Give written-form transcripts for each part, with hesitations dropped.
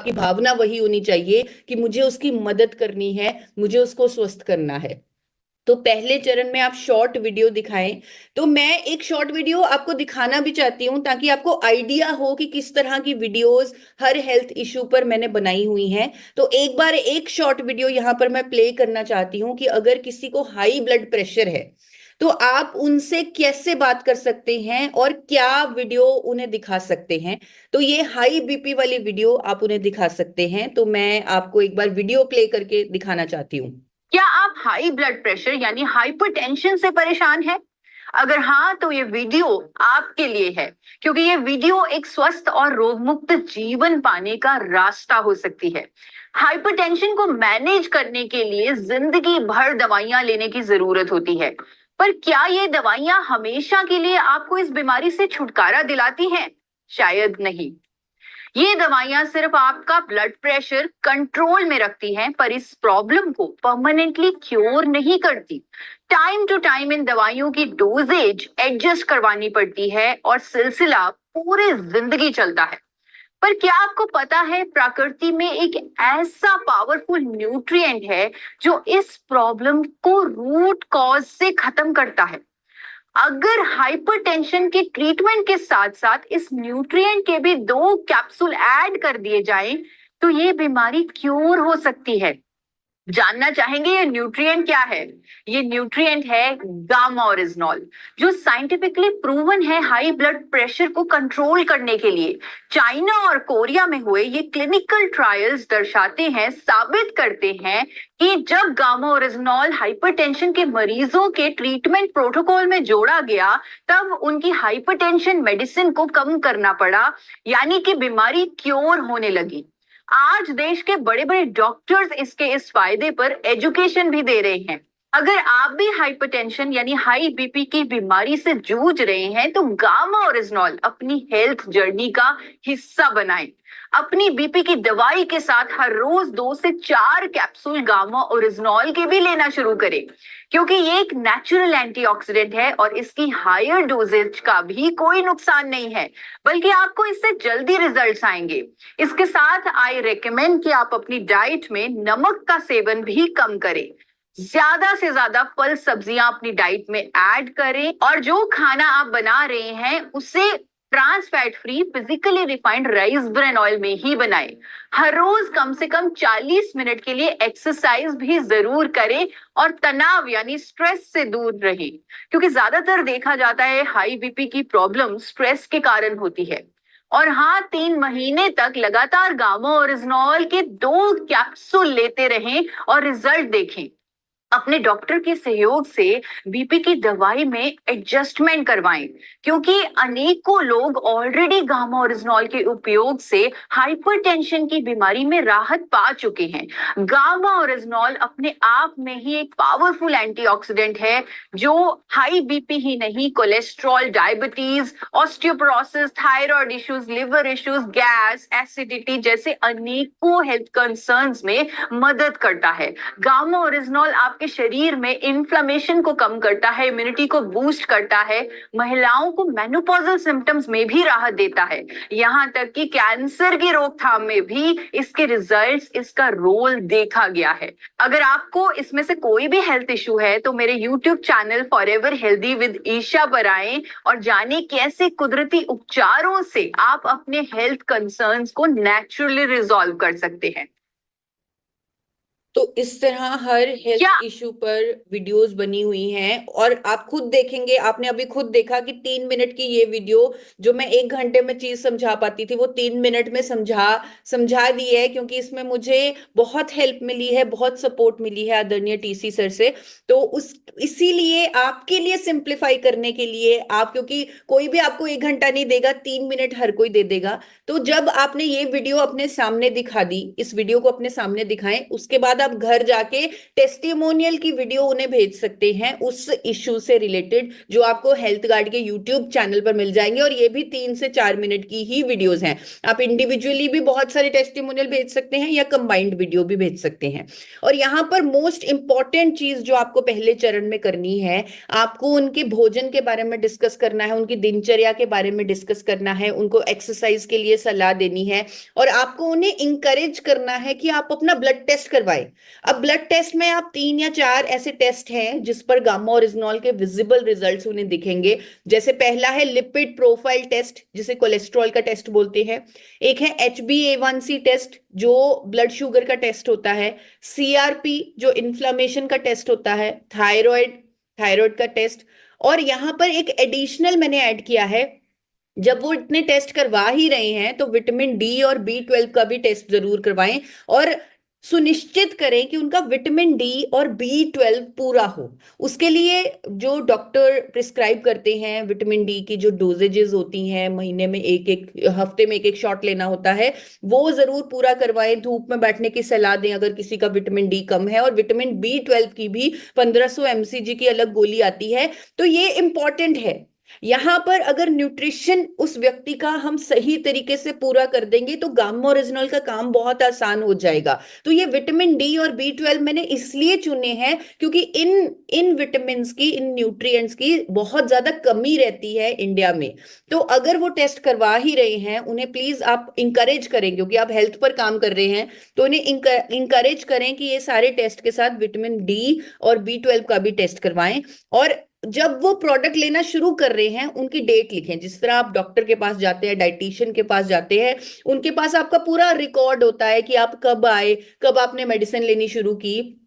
आपकी भावना वही होनी चाहिए कि मुझे उसकी मदद करनी है, मुझे उसको स्वस्थ करना है। तो पहले चरण में आप शॉर्ट वीडियो दिखाएं। तो मैं एक शॉर्ट वीडियो आपको दिखाना भी चाहती हूँ ताकि आपको आइडिया हो कि किस तरह की वीडियोस हर हेल्थ इशू पर मैंने बनाई हुई हैं। तो एक बार एक शॉर्ट वीडियो यहाँ पर मैं प्ले करना चाहती हूँ कि अगर किसी को हाई ब्लड प्रेशर है तो आप उनसे कैसे बात कर सकते हैं और क्या वीडियो उन्हें दिखा सकते हैं। तो ये हाई बीपी वाली वीडियो आप उन्हें दिखा सकते हैं। तो मैं आपको एक बार वीडियो प्ले करके दिखाना चाहती हूँ। क्या आप हाई ब्लड प्रेशर यानी हाइपरटेंशन से परेशान हैं? अगर हाँ, तो ये वीडियो आपके लिए है, क्योंकि ये वीडियो एक स्वस्थ और रोगमुक्त जीवन पाने का रास्ता हो सकती है। हाइपरटेंशन को मैनेज करने के लिए जिंदगी भर दवाइयां लेने की जरूरत होती है, पर क्या ये दवाइयां हमेशा के लिए आपको इस बीमारी से छुटकारा दिलाती हैं? शायद नहीं। ये दवाइयां सिर्फ आपका ब्लड प्रेशर कंट्रोल में रखती हैं, पर इस प्रॉब्लम को परमानेंटली क्योर नहीं करती। टाइम टू टाइम इन दवाइयों की डोजेज एडजस्ट करवानी पड़ती है और सिलसिला पूरी जिंदगी चलता है। पर क्या आपको पता है, प्रकृति में एक ऐसा पावरफुल न्यूट्रिएंट है जो इस प्रॉब्लम को रूट कॉज से खत्म करता है। अगर हाइपरटेंशन के ट्रीटमेंट के साथ साथ इस न्यूट्रिएंट के भी 2 कैप्सूल ऐड कर दिए जाएं, तो ये बीमारी क्योर हो सकती है। जानना चाहेंगे ये न्यूट्रिएंट क्या है? ये न्यूट्रिएंट है गामा ओरिजिनॉल, जो साइंटिफिकली प्रूवन है हाई ब्लड प्रेशर को कंट्रोल करने के लिए। चाइना और कोरिया में हुए ये क्लिनिकल ट्रायल्स दर्शाते हैं, साबित करते हैं कि जब गामा ओरिजिनॉल हाइपरटेंशन के मरीजों के ट्रीटमेंट प्रोटोकॉल में जोड़ा गया, तब उनकी हाइपरटेंशन मेडिसिन को कम करना पड़ा, यानी कि बीमारी क्योर होने लगी। आज देश के बड़े बड़े डॉक्टर्स इसके इस फायदे पर एजुकेशन भी दे रहे हैं। अगर आप भी हाइपरटेंशन यानी हाई बीपी की बीमारी से जूझ रहे हैं, तो गामा ओरिजिनॉल अपनी हेल्थ जर्नी का हिस्सा बनाएं। अपनी बीपी की दवाई के साथ हर रोज 2 से 4 कैप्सूल गामा ओरिजिनॉल के भी लेना शुरू करें, क्योंकि ये एक नेचुरल एंटीऑक्सीडेंट है और इसकी हायर डोजेज का भी कोई नुकसान नहीं है, बल्कि आपको इससे जल्दी रिजल्ट्स आएंगे। इसके साथ आई रेकमेंड कि आप अपनी डाइट में नमक का सेवन भी कम करें। ज्यादा से ज्यादा फल सब्जियां अपनी डाइट में ऐड करें और जो खाना आप बना रहे हैं उसे trans fat free physically refined rice bran oil में ही बनाएं। हर रोज कम से कम 40 मिनट के लिए एक्सरसाइज भी जरूर करें और तनाव यानी स्ट्रेस से दूर रहें, क्योंकि ज्यादातर देखा जाता है हाई बीपी की प्रॉब्लम स्ट्रेस के कारण होती है। और हाँ, 3 महीने तक लगातार गामा ओरिजिनॉल के 2 कैप्सूल लेते रहें और रिजल्ट देखें। अपने डॉक्टर के सहयोग से बीपी की दवाई में एडजस्टमेंट करवाएं, क्योंकि अनेकों लोग ऑलरेडी गामा ओरिजिनॉल के उपयोग से हाइपरटेंशन की बीमारी में राहत पा चुके हैं। गामा ओरिजिनॉल अपने आप में ही एक पावरफुल एंटीऑक्सीडेंट है, जो हाई बीपी ही नहीं, cholesterol, diabetes, osteoporosis, thyroid issues, liver issues, gas, acidity जैसे अनेकों हेल्थ कंसर्न्स में मदद करता है। गामा ओरिजिनॉल आपके शरीर में इन्फ्लेमेशन को कम करता है, इम्यूनिटी को बूस्ट करता है, महिलाओं को मेनोपॉजल सिम्टम्स में भी राहत देता है, यहाँ तक कि कैंसर की रोकथाम में भी इसके रिजल्ट्स, इसका रोल देखा गया है। अगर आपको इसमें से कोई भी हेल्थ इशू है, तो मेरे YouTube channel forever healthy with Isha पर आएं और जाने कैसे कुदरती उपचारों से आप अपने हेल्थ कंसर्न्स को नेचुरली रिजॉल्व कर सकते हैं। तो इस तरह हर हेल्थ इशू पर वीडियोस बनी हुई हैं और आप खुद देखेंगे, आपने अभी खुद देखा कि 3 मिनट की ये वीडियो जो मैं 1 घंटे में चीज समझा पाती थी वो 3 मिनट में समझा दी है, क्योंकि इसमें मुझे बहुत हेल्प मिली है, बहुत सपोर्ट मिली है आदरणीय टीसी सर से। तो इसीलिए आपके लिए सिंप्लीफाई करने के लिए आप, क्योंकि कोई भी आपको 1 घंटा नहीं देगा, 3 मिनट हर कोई दे देगा। तो जब आपने ये वीडियो अपने सामने दिखा दी, इस वीडियो को अपने सामने दिखाएं, उसके बाद आप घर जाके टेस्टिमोनियल की वीडियो उन्हें भेज सकते हैं उस इश्यू से रिलेटेड, जो आपको हेल्थ गार्ड के यूट्यूब चैनल पर मिल जाएंगे। और ये भी 3 से 4 मिनट की ही वीडियोस हैं। आप इंडिविजुअली भी बहुत सारे टेस्टिमोनियल भेज सकते हैं या कंबाइंड वीडियो भी भेज सकते हैं। और यहाँ पर मोस्ट इंपॉर्टेंट चीज जो आपको पहले चरण में करनी है, आपको उनके भोजन के बारे में डिस्कस करना है, उनकी दिनचर्या के बारे में डिस्कस करना है, उनको एक्सरसाइज के लिए सलाह देनी है, और आपको उन्हें इंकरेज करना है कि आप अपना ब्लड टेस्ट करवाएं। अब ब्लड टेस्ट में आप 3 या 4 ऐसे टेस्ट हैं जिस पर गामा ओरिजिनॉल के विजिबल रिजल्ट्स उन्हें दिखेंगे। जैसे पहला है लिपिड प्रोफाइल टेस्ट, जिसे कोलेस्ट्रॉल का टेस्ट बोलते हैं। एक है HbA1c टेस्ट, जो ब्लड शुगर का टेस्ट होता है। CRP, जो इन्फ्लामेशन का टेस्ट होता है। थायराइड का टेस्ट। और यहां पर एक एडिशनल मैंने ऐड किया है, जब वो इतने टेस्ट करवा ही रहे हैं तो विटामिन डी और B12 का भी टेस्ट जरूर करवाएं, और सुनिश्चित करें कि उनका विटामिन डी और B12 पूरा हो। उसके लिए जो डॉक्टर प्रिस्क्राइब करते हैं, विटामिन डी की जो डोजेजेस होती हैं, महीने में हफ्ते में एक शॉट लेना होता है, वो जरूर पूरा करवाएं। धूप में बैठने की सलाह दें अगर किसी का विटामिन डी कम है। और विटामिन B12 की भी 1500 mcg की अलग गोली आती है। तो ये इंपॉर्टेंट है। यहां पर अगर न्यूट्रिशन उस व्यक्ति का हम सही तरीके से पूरा कर देंगे तो गामा ओरिजिनल का काम बहुत आसान हो जाएगा। तो ये विटामिन डी और B12 मैंने इसलिए चुने हैं क्योंकि इन विटामिन की, इन न्यूट्रिएंट्स की बहुत ज्यादा कमी रहती है इंडिया में। तो अगर वो टेस्ट करवा ही रहे हैं, उन्हें प्लीज आप इंकरेज करें, क्योंकि आप हेल्थ पर काम कर रहे हैं, तो उन्हें इंकरेज करें कि ये सारे टेस्ट के साथ विटामिन डी और B12 का भी टेस्ट करवाएं। और जब वो प्रोडक्ट लेना शुरू कर रहे हैं, उनकी डेट लिखें। जिस तरह आप डॉक्टर के पास जाते हैं, डाइटिशियन के पास जाते हैं, उनके पास आपका पूरा रिकॉर्ड होता है कि आप कब आए, कब आपने मेडिसिन लेनी शुरू की।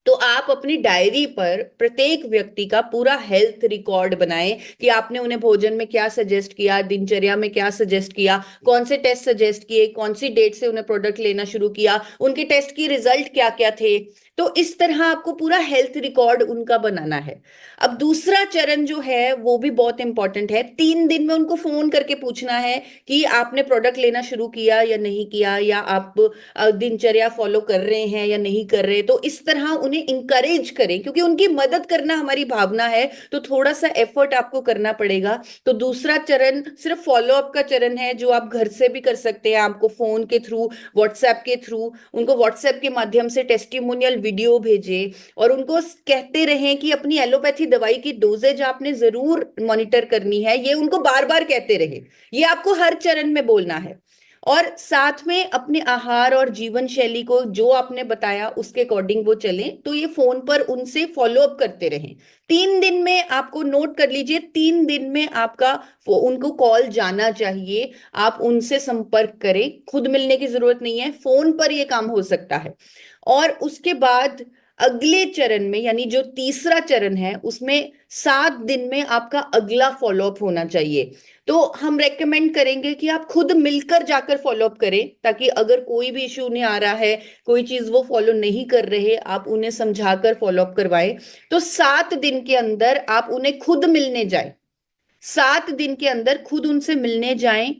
तो आप अपनी डायरी पर प्रत्येक व्यक्ति का पूरा हेल्थ रिकॉर्ड बनाएं कि आपने उन्हें भोजन में क्या सजेस्ट किया, दिनचर्या में क्या सजेस्ट किया, कौन से टेस्ट सजेस्ट किए, कौन सी डेट से उन्हें प्रोडक्ट लेना शुरू किया, उनके टेस्ट की रिजल्ट क्या क्या थे। तो इस तरह आपको पूरा हेल्थ रिकॉर्ड उनका बनाना है। अब दूसरा चरण जो है वो भी बहुत इंपॉर्टेंट है। 3 दिन में उनको फोन करके पूछना है कि आपने प्रोडक्ट लेना शुरू किया या नहीं किया, या आप दिनचर्या फॉलो कर रहे हैं या नहीं कर रहे। तो इस तरह उन्हें इंकरेज करें, क्योंकि उनकी मदद करना हमारी भावना है, तो थोड़ा सा एफर्ट आपको करना पड़ेगा। तो दूसरा चरण सिर्फ फॉलो अप का चरण है, जो आप घर से भी कर सकते हैं। आपको फोन के थ्रू, व्हाट्सएप के थ्रू, उनको व्हाट्सएप के माध्यम से टेस्टिमोनियल वीडियो भेजें, और उनको कहते रहें कि अपनी एलोपैथी दवाई की डोजेज आपने जरूर मॉनिटर करनी है। ये उनको बार बार कहते रहे, ये आपको हर चरण में बोलना है। और साथ में अपने आहार और जीवन शैली को जो आपने बताया उसके अकॉर्डिंग वो चलें। तो ये फोन पर उनसे फॉलो अप करते रहें। 3 दिन में, आपको नोट कर लीजिए, 3 दिन में आपका उनको कॉल जाना चाहिए। आप उनसे संपर्क करें, खुद मिलने की जरूरत नहीं है, फोन पर ये काम हो सकता है। और उसके बाद अगले चरण में, यानी जो तीसरा चरण है, उसमें 7 दिन में आपका अगला फॉलोअप होना चाहिए। तो हम रेकमेंड करेंगे कि आप खुद मिलकर जाकर फॉलोअप करें, ताकि अगर कोई भी इश्यू उन्हें आ रहा है, कोई चीज वो फॉलो नहीं कर रहे, आप उन्हें समझाकर फॉलोअप करवाएं। तो 7 दिन के अंदर आप उन्हें खुद मिलने जाएं। 7 दिन के अंदर खुद उनसे मिलने जाएं।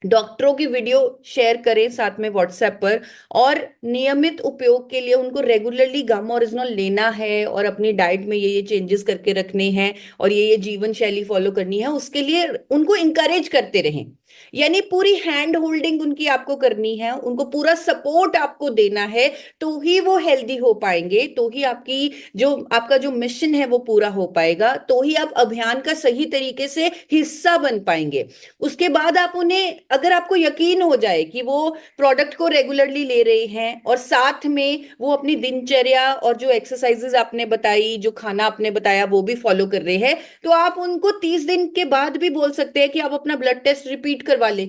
डॉक्टरों की वीडियो शेयर करें साथ में व्हाट्सएप पर, और नियमित उपयोग के लिए उनको रेगुलरली गामा ओरिजिनल लेना है, और अपनी डाइट में ये चेंजेस करके रखने हैं, और ये जीवन शैली फॉलो करनी है। उसके लिए उनको इंकरेज करते रहें, यानी पूरी हैंड होल्डिंग उनकी आपको करनी है, उनको पूरा सपोर्ट आपको देना है। तो ही वो हेल्दी हो पाएंगे, तो ही आपका जो मिशन है वो पूरा हो पाएगा, तो ही आप अभियान का सही तरीके से हिस्सा बन पाएंगे। उसके बाद आप उन्हें, अगर आपको यकीन हो जाए कि वो प्रोडक्ट को रेगुलरली ले रहे हैं, और साथ में वो अपनी दिनचर्या और जो एक्सरसाइजेज आपने बताई, जो खाना आपने बताया, वो भी फॉलो कर रहे हैं, तो आप उनको 30 दिन के बाद भी बोल सकते हैं कि आप अपना ब्लड टेस्ट रिपीट करवा ले,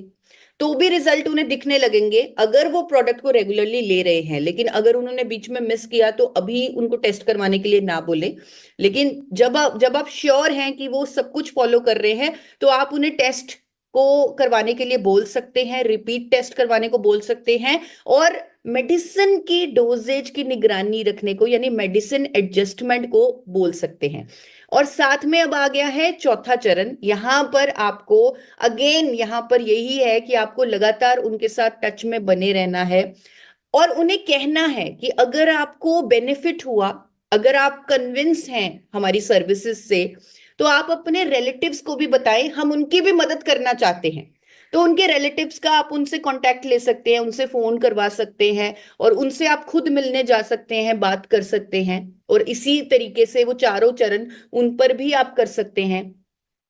तो भी रिजल्ट उन्हें दिखने लगेंगे, अगर वो प्रोडक्ट को रेगुलरली ले रहे हैं। लेकिन अगर उन्होंने बीच में मिस किया तो अभी उनको टेस्ट करवाने के लिए ना बोले। लेकिन जब आप श्योर हैं कि वो सब कुछ फॉलो कर रहे हैं, तो आप उन्हें टेस्ट को करवाने के लिए बोल सकते हैं, रिपीट टेस्ट करवाने को बोल सकते हैं, और मेडिसिन की डोजेज की निगरानी रखने को, यानी मेडिसिन एडजस्टमेंट को बोल सकते हैं। और साथ में अब आ गया है चौथा चरण। यहां पर आपको अगेन, यहां पर यही है कि आपको लगातार उनके साथ टच में बने रहना है। और उन्हें कहना है कि अगर आपको बेनिफिट हुआ, अगर आप कन्विंस हैं हमारी सर्विसेज से, तो आप अपने रिलेटिव्स को भी बताएं, हम उनकी भी मदद करना चाहते हैं। तो उनके रिलेटिव्स का आप उनसे कांटेक्ट ले सकते हैं, उनसे फोन करवा सकते हैं, और उनसे आप खुद मिलने जा सकते हैं, बात कर सकते हैं। और इसी तरीके से वो चारों चरण उन पर भी आप कर सकते हैं,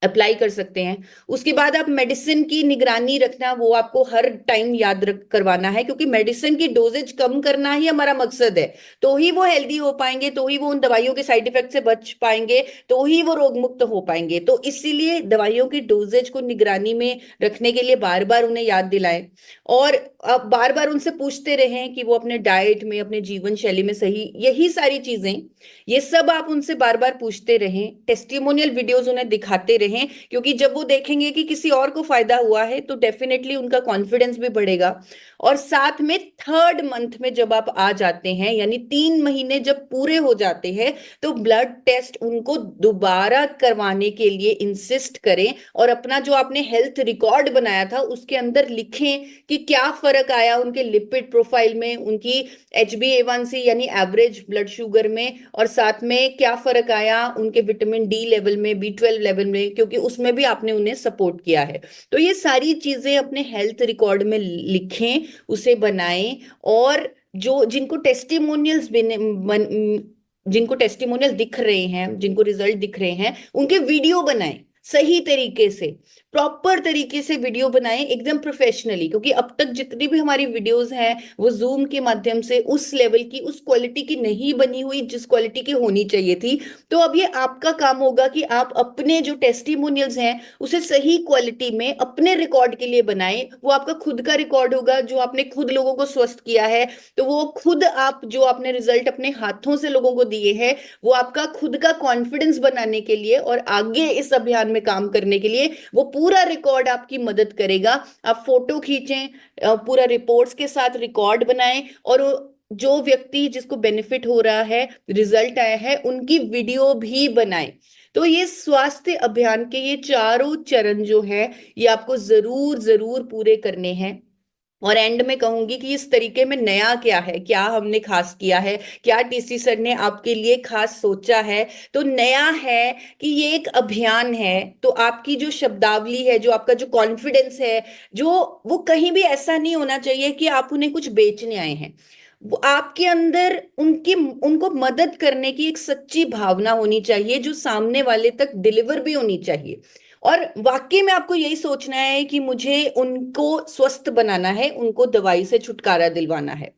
अप्लाई कर सकते हैं। उसके बाद आप मेडिसिन की निगरानी रखना, वो आपको हर टाइम याद रख करवाना है, क्योंकि मेडिसिन की डोजेज कम करना ही हमारा मकसद है। तो ही वो हेल्दी हो पाएंगे, तो ही वो उन दवाइयों के साइड इफेक्ट से बच पाएंगे, तो ही वो रोग मुक्त हो पाएंगे। तो इसीलिए दवाइयों की डोजेज को निगरानी में रखने के लिए बार बार उन्हें याद दिलाएं, और अब बार बार उनसे पूछते रहें कि वो अपने डाइट में, अपने जीवन शैली में सही, यही सारी चीजें, ये सब आप उनसे बार बार पूछते रहें। टेस्टिमोनियल वीडियोस उन्हें दिखाते रहें, क्योंकि जब वो देखेंगे कि किसी और को फायदा हुआ है तो डेफिनेटली उनका कॉन्फिडेंस भी बढ़ेगा। और साथ में थर्ड मंथ में जब आप आ जाते हैं, यानी 3 महीने जब पूरे हो जाते हैं, तो ब्लड टेस्ट उनको दोबारा करवाने के लिए इंसिस्ट करें, और अपना जो आपने हेल्थ रिकॉर्ड बनाया था उसके अंदर लिखें कि क्या फर्क आया उनके लिपिड प्रोफाइल में, उनकी HbA1c यानी एवरेज ब्लड शुगर में, और साथ में क्या फर्क आया उनके विटामिन डी लेवल में, B12 लेवल में, क्योंकि उसमें भी आपने उन्हें सपोर्ट किया है। तो ये सारी चीजें अपने हेल्थ रिकॉर्ड में लिखें, उसे बनाएं। और जो जिनको टेस्टिमोनियल दिख रहे हैं, जिनको रिजल्ट दिख रहे हैं, उनके वीडियो बनाएं, सही तरीके से, प्रॉपर तरीके से वीडियो बनाएं, एकदम प्रोफेशनली। क्योंकि अब तक जितनी भी हमारी वीडियोस हैं वो जूम के माध्यम से उस लेवल की, उस क्वालिटी की नहीं बनी हुई जिस क्वालिटी की होनी चाहिए थी। तो अब ये आपका काम होगा कि आप अपने जो टेस्टिमोनियल्स हैं उसे सही क्वालिटी में अपने रिकॉर्ड के लिए बनाएं। वो आपका खुद का रिकॉर्ड होगा, जो आपने खुद लोगों को स्वस्थ किया है, तो वो खुद आप जो आपने रिजल्ट अपने हाथों से लोगों को दिए हैं, वो आपका खुद का कॉन्फिडेंस बनाने के लिए और आगे इस अभियान में काम करने के लिए वो पूरा रिकॉर्ड आपकी मदद करेगा। आप फोटो खींचें, पूरा रिपोर्ट्स के साथ रिकॉर्ड बनाएं, और जो व्यक्ति जिसको बेनिफिट हो रहा है, रिजल्ट आया है, उनकी वीडियो भी बनाएं। तो ये स्वास्थ्य अभियान के ये चारों चरण जो है, ये आपको जरूर जरूर पूरे करने हैं। और एंड में कहूंगी कि इस तरीके में नया क्या है, क्या हमने खास किया है, क्या TC सर ने आपके लिए खास सोचा है। तो नया है कि ये एक अभियान है, तो आपकी जो शब्दावली है, जो आपका जो कॉन्फिडेंस है, जो वो कहीं भी ऐसा नहीं होना चाहिए कि आप उन्हें कुछ बेचने आए हैं। वो आपके अंदर उनको मदद करने की एक सच्ची भावना होनी चाहिए, जो सामने वाले तक डिलीवर भी होनी चाहिए। और वाकई में आपको यही सोचना है कि मुझे उनको स्वस्थ बनाना है, उनको दवाई से छुटकारा दिलवाना है।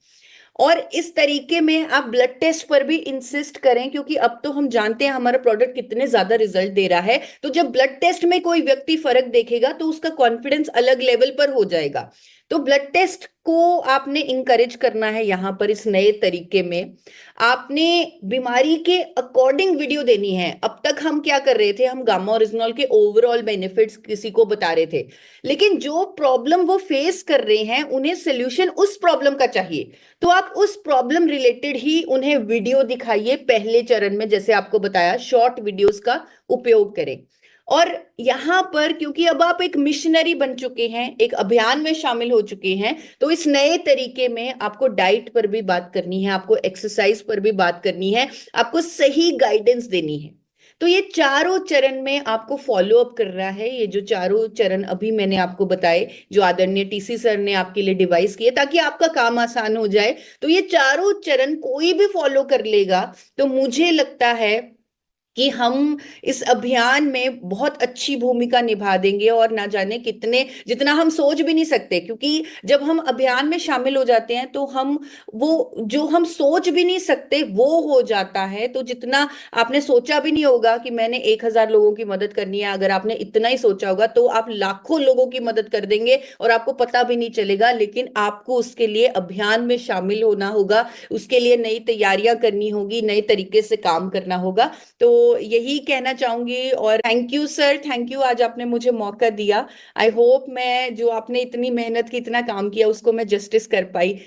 और इस तरीके में आप ब्लड टेस्ट पर भी इंसिस्ट करें, क्योंकि अब तो हम जानते हैं हमारा प्रोडक्ट कितने ज्यादा रिजल्ट दे रहा है। तो जब ब्लड टेस्ट में कोई व्यक्ति फर्क देखेगा तो उसका कॉन्फिडेंस अलग लेवल पर हो जाएगा। तो ब्लड टेस्ट को आपने इंकरेज करना है यहाँ पर, इस नए तरीके में आपने बीमारी के अकॉर्डिंग वीडियो देनी है। अब तक हम क्या कर रहे थे, हम गामा ओरिजिनॉल के ओवरऑल बेनिफिट्स किसी को बता रहे थे, लेकिन जो प्रॉब्लम वो फेस कर रहे हैं उन्हें सोल्यूशन उस प्रॉब्लम का चाहिए, तो आप उस प्रॉब्लम रिलेटेड ही उन्हें वीडियो दिखाइए। पहले चरण में जैसे आपको बताया, शॉर्ट वीडियोस का उपयोग करें। और यहां पर क्योंकि अब आप एक मिशनरी बन चुके हैं, एक अभियान में शामिल हो चुके हैं, तो इस नए तरीके में आपको डाइट पर भी बात करनी है, आपको एक्सरसाइज पर भी बात करनी है, आपको सही गाइडेंस देनी है। तो ये चारों चरण में आपको फॉलो अप कर रहा है। ये जो चारों चरण अभी मैंने आपको बताए, जो आदरणीय TC सर ने आपके लिए डिवाइस किए ताकि आपका काम आसान हो जाए, तो ये चारों चरण कोई भी फॉलो कर लेगा तो मुझे लगता है कि हम इस अभियान में बहुत अच्छी भूमिका निभा देंगे, और ना जाने कितने, जितना हम सोच भी नहीं सकते। क्योंकि जब हम अभियान में शामिल हो जाते हैं तो हम वो जो हम सोच भी नहीं सकते वो हो जाता है। तो जितना आपने सोचा भी नहीं होगा कि मैंने 1000 लोगों की मदद करनी है, अगर आपने इतना ही सोचा होगा तो आप लाखों लोगों की मदद कर देंगे और आपको पता भी नहीं चलेगा। लेकिन आपको उसके लिए अभियान में शामिल होना होगा, उसके लिए नई तैयारियां करनी होगी, नए तरीके से काम करना होगा। तो यही कहना चाहूंगी। और thank you sir, thank you, आज आपने मुझे मौका दिया। आई होप मैं जो आपने इतनी मेहनत की, इतना काम किया, उसको मैं जस्टिस कर पाई।